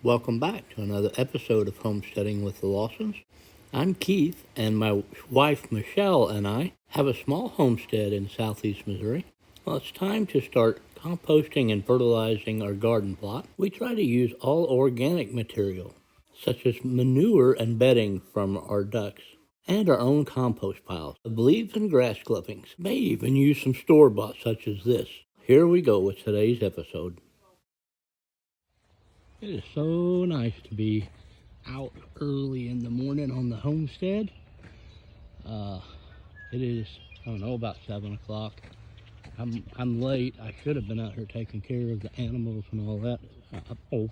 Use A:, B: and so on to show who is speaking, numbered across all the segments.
A: Welcome back to another episode of Homesteading with the Lawsons. I'm Keith, and my wife Michelle and I have a small homestead in southeast Missouri. Well, it's time to start composting and fertilizing our garden plot. We try to use all organic material, such as manure and bedding from our ducks, and our own compost piles of leaves and grass clippings. May even use some store-bought such as this. Here we go with today's episode. It is so nice to be out early in the morning on the homestead. It is, I don't know, about 7 o'clock. I'm late. I should have been out here taking care of the animals and all that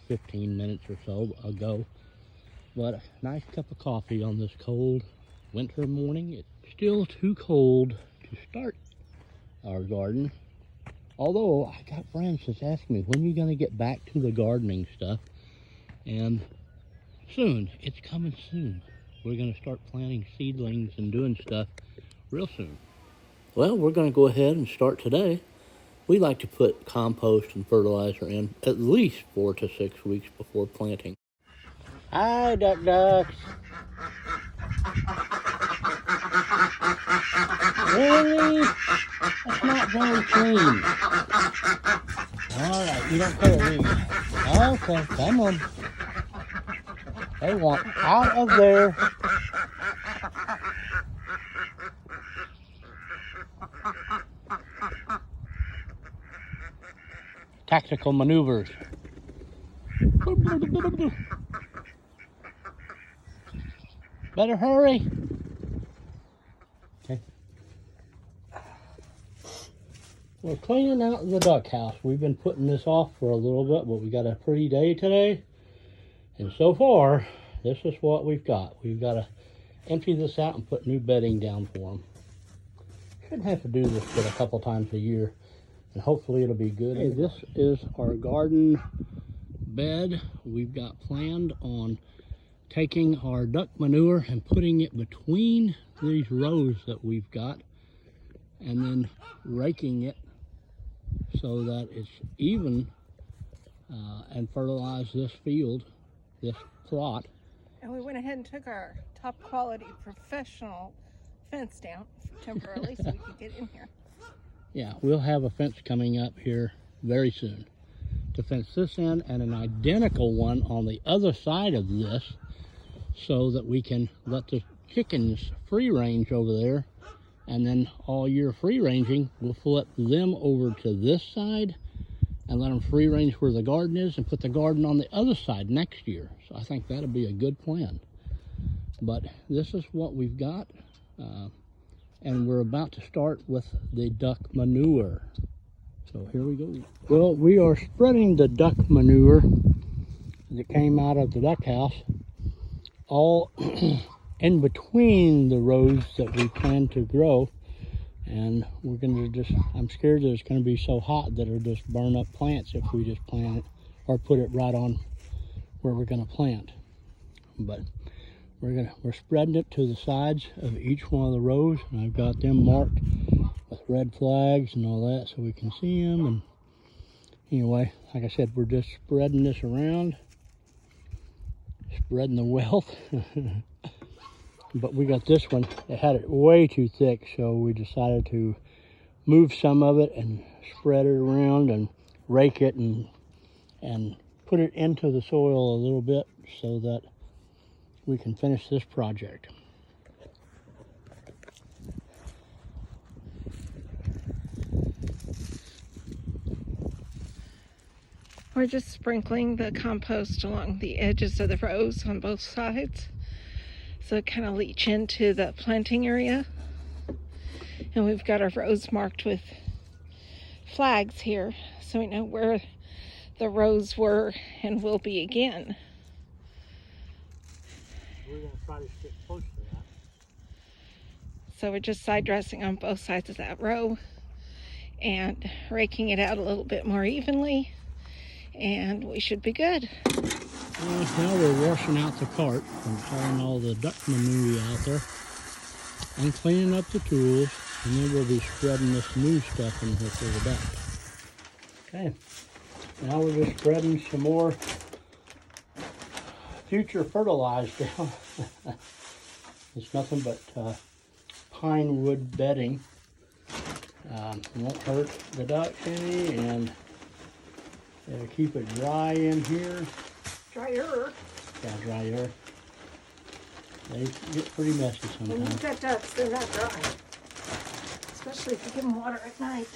A: 15 minutes or so ago. But a nice cup of coffee on this cold winter morning. It's still too cold to start our garden. Although I got friends that's asking me, when are you going to get back to the gardening stuff? And soon, it's coming soon. We're going to start planting seedlings and doing stuff real soon. Well, we're going to go ahead and start today. We like to put compost and fertilizer in at least 4 to 6 weeks before planting. Hi, ducks. Really? That's not very clean. All right, you don't care, do you? Okay, come on. They want out of there. Tactical maneuvers. Better hurry. Okay. We're cleaning out the duck house. We've been putting this off for a little bit, but we got a pretty day today. And so far, this is what we've got. We've got to empty this out and put new bedding down for them. Shouldn't have to do this but a couple times a year, and hopefully it'll be good. Hey, this is our garden bed. We've got planned on taking our duck manure and putting it between these rows that we've got, and then raking it so that it's even and fertilize this field, this plot.
B: And we went ahead and took our top quality professional fence down temporarily so we could get in here.
A: Yeah, we'll have a fence coming up here very soon to fence this in, and an identical one on the other side of this, so that we can let the chickens free range over there, and then all year free ranging, we'll flip them over to this side and let them free range where the garden is, and put the garden on the other side next year. So I think that'll be a good plan. But this is what we've got, and we're about to start with the duck manure. So here we go. Well, we are spreading the duck manure that came out of the duck house all in between the rows that we plan to grow. And we're going to I'm scared that it's going to be so hot that it'll just burn up plants if we just plant it or put it right on where we're going to plant. But we're spreading it to the sides of each one of the rows, and I've got them marked with red flags and all that so we can see them. And anyway, like I said, we're just spreading this around, spreading the wealth. But we got this one, it had it way too thick, so we decided to move some of it and spread it around and rake it and put it into the soil a little bit so that we can finish this project.
B: We're just sprinkling the compost along the edges of the rows on both sides, so it kind of leach into the planting area. And we've got our rows marked with flags here, so we know where the rows were and will be again.
A: We're going to try to stick close to that.
B: So we're just side dressing on both sides of that row and raking it out a little bit more evenly, and we should be good.
A: Now we're washing out the cart and hauling all the duck manure out there and cleaning up the tools, and then we'll be spreading this new stuff in here for the ducks. Okay, now we're just spreading some more future fertilized down. It's nothing but pine wood bedding. Won't hurt the ducks any, and it'll keep it dry in here.
B: Drier.
A: Yeah, drier. They get pretty messy
B: When
A: sometimes.
B: you've got ducks, they're not dry. Especially if you give them water at night.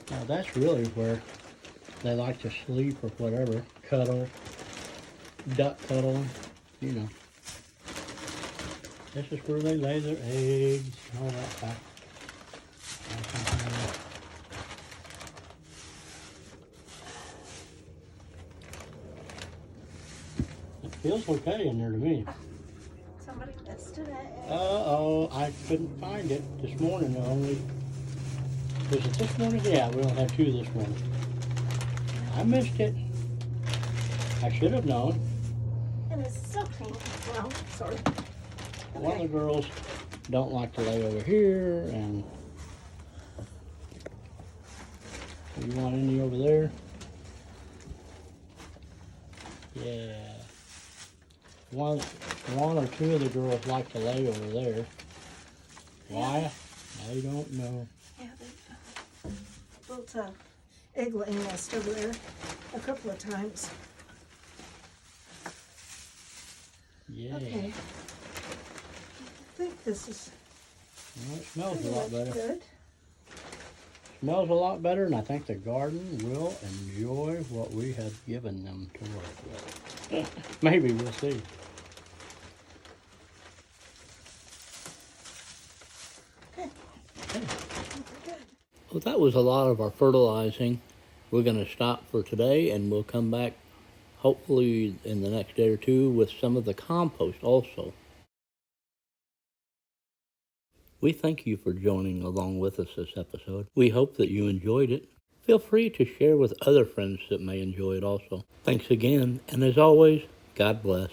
A: Now that's really where they like to sleep or whatever. Cuddle. Duck cuddle. You know. This is where they lay their eggs. All that stuff. It feels okay in there to me.
B: Somebody missed an egg.
A: Uh-oh, I couldn't find it this morning only. Was it this morning? Yeah, we only had 2 this morning. I missed it. I should have known.
B: And it's so clean. Well, sorry.
A: One of the girls don't like to lay over here, and you want any over there? Yeah. One or 2 of the girls like to lay over there. Why? I don't know.
B: Yeah, they built a egg-laying nest over there a couple of times.
A: Yeah.
B: Okay. I think this is
A: Well, it smells a lot
B: pretty much
A: better.
B: good.
A: Smells a lot better, and I think the garden will enjoy what we have given them to work with. Maybe, we'll see.
B: Okay.
A: Okay.
B: Good.
A: Well, that was a lot of our fertilizing. We're going to stop for today, and we'll come back hopefully in the next day or 2 with some of the compost also. We thank you for joining along with us this episode. We hope that you enjoyed it. Feel free to share with other friends that may enjoy it also. Thanks again, and as always, God bless.